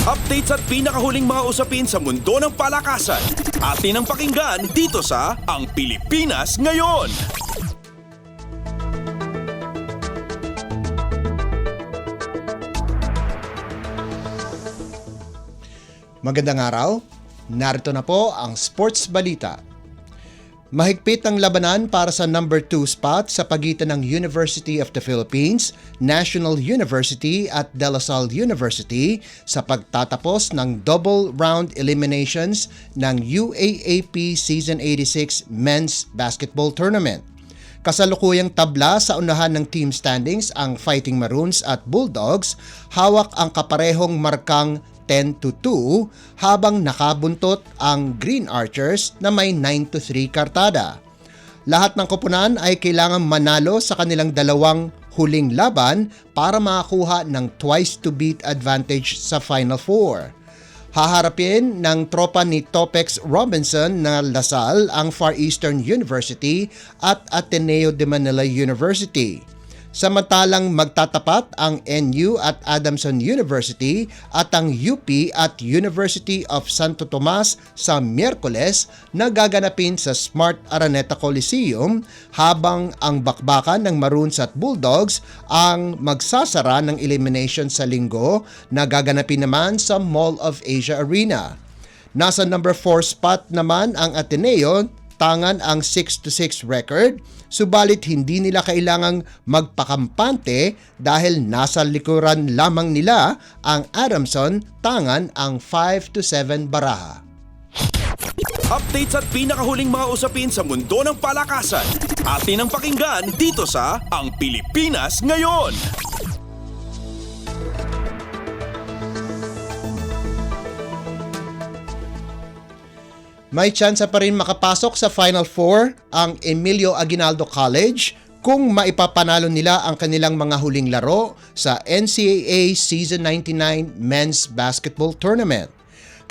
Updates at pinakahuling mga usapin sa mundo ng palakasan. Atin ang pakinggan dito sa Ang Pilipinas Ngayon. Magandang araw, narito na po ang Sports Balita. Mahigpit ang labanan para sa number 2 spot sa pagitan ng University of the Philippines, National University at De La Salle University sa pagtatapos ng double round eliminations ng UAAP Season 86 Men's Basketball Tournament. Kasalukuyang tabla sa unahan ng team standings ang Fighting Maroons at Bulldogs, hawak ang kaparehong markang 10-2 habang nakabuntot ang Green Archers na may 9-3 kartada. Lahat ng koponan ay kailangang manalo sa kanilang dalawang huling laban para makakuha ng twice-to-beat advantage sa Final Four. Haharapin ng tropa ni Topex Robinson na Lasal ang Far Eastern University at Ateneo de Manila University. Samantalang magtatapat ang NU at Adamson University at ang UP at University of Santo Tomas sa Miyerkules na gaganapin sa Smart Araneta Coliseum, habang ang bakbakan ng Maroons at Bulldogs ang magsasara ng elimination sa Linggo na gaganapin naman sa Mall of Asia Arena. Nasa number 4 spot naman ang Ateneo, tangan ang 6-6 record, subalit hindi nila kailangang magpakampante dahil nasa likuran lamang nila ang Adamson, tangan ang 5-7 baraha. Updates at pinakahuling mga usapin sa mundo ng palakasan. Atin ang pakinggan dito sa Ang Pilipinas Ngayon. May tsansa pa rin makapasok sa Final Four ang Emilio Aguinaldo College kung maipapanalo nila ang kanilang mga huling laro sa NCAA Season 99 Men's Basketball Tournament.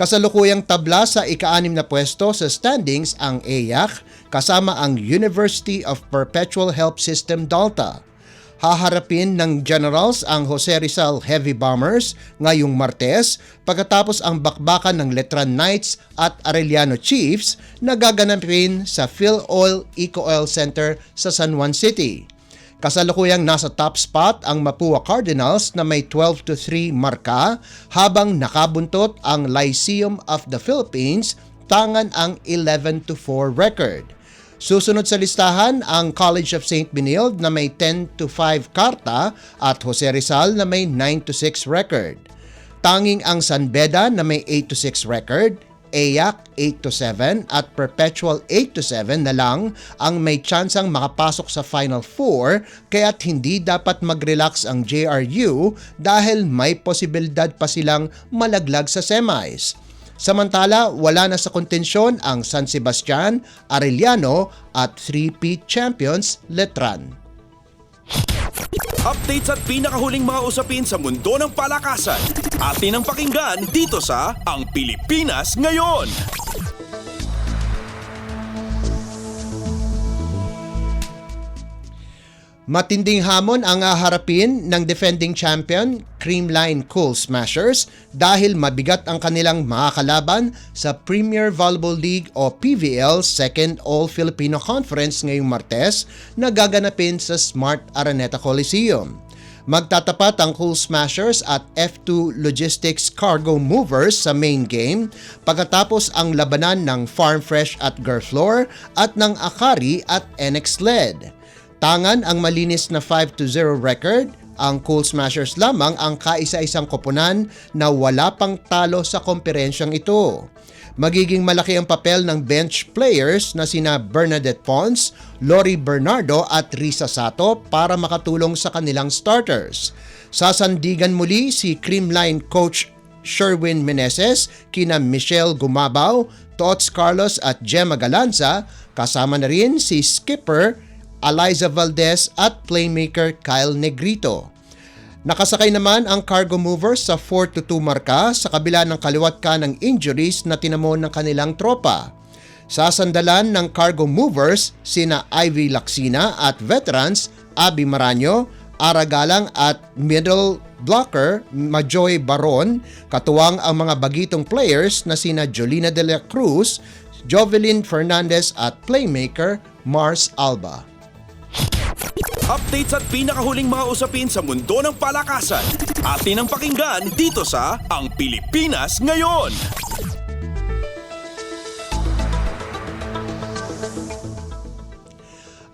Kasalukuyang tabla sa ika-6 na pwesto sa standings ang EYAC kasama ang University of Perpetual Help System Dalta. Haharapin ng Generals ang Jose Rizal Heavy Bombers ngayong Martes pagkatapos ang bakbakan ng Letran Knights at Arellano Chiefs na gaganapin sa Phil-Oil Eco-Oil Center sa San Juan City. Kasalukuyang nasa top spot ang Mapua Cardinals na may 12-3 marka, habang nakabuntot ang Lyceum of the Philippines, tangan ang 11-4 record. Susunod sa listahan ang College of St. Benilde na may 10-5 karta at Jose Rizal na may 9-6 record. Tanging ang San Beda na may 8-6 record, EYAC 8-7 at Perpetual 8-7 na lang ang may tsansang makapasok sa Final Four, kaya't hindi dapat mag-relax ang JRU dahil may posibilidad pa silang malaglag sa semis. Samantala, wala na sa kontensyon ang San Sebastian, Arellano at 3-peat champions Letran. Updates at pinakahuling mga usapin sa mundo ng palakasan. Atin ang pakinggan dito sa Ang Pilipinas Ngayon. Matinding hamon ang haharapin ng defending champion Creamline Cool Smashers dahil mabigat ang kanilang mga kalaban sa Premier Volleyball League o PVL Second All-Filipino Conference ngayong Martes na gaganapin sa Smart Araneta Coliseum. Magtatapat ang Cool Smashers at F2 Logistics Cargo Movers sa main game pagkatapos ang labanan ng Farm Fresh at Garflor at ng Akari at NX LED. Tangan ang malinis na 5-0 record, ang Cool Smashers lamang ang kaisa-isang koponan na wala pang talo sa komperensyang ito. Magiging malaki ang papel ng bench players na sina Bernadette Pons, Lori Bernardo at Risa Sato para makatulong sa kanilang starters. Sasandigan muli si Creamline coach Sherwin Meneses, kina Michelle Gumabaw, Tots Carlos at Gemma Galanza, kasama na rin si skipper Eliza Valdez at playmaker Kyle Negrito. Nakasakay naman ang Cargo Movers sa 4-2 marka sa kabila ng kaliwat ka ng injuries na tinamo ng kanilang tropa. Sasandalan ng Cargo Movers sina Ivy Laksina at veterans Abby Maranyo, Aragalang at middle blocker Majoy Baron, katuwang ang mga bagitong players na sina Jolina de la Cruz, Jovelyn Fernandez at playmaker Mars Alba. Updates at pinakahuling mga usapin sa mundo ng palakasan. Atin ang pakinggan dito sa Ang Pilipinas Ngayon.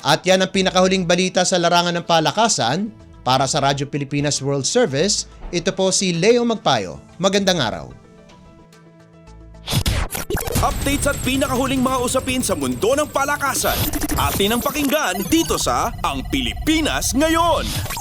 At yan ang pinakahuling balita sa larangan ng palakasan. Para sa Radyo Pilipinas World Service, ito po si Leo Magpayo. Magandang araw. Updates at pinakahuling mga usapin sa mundo ng palakasan. Atin ang pakinggan dito sa Ang Pilipinas Ngayon.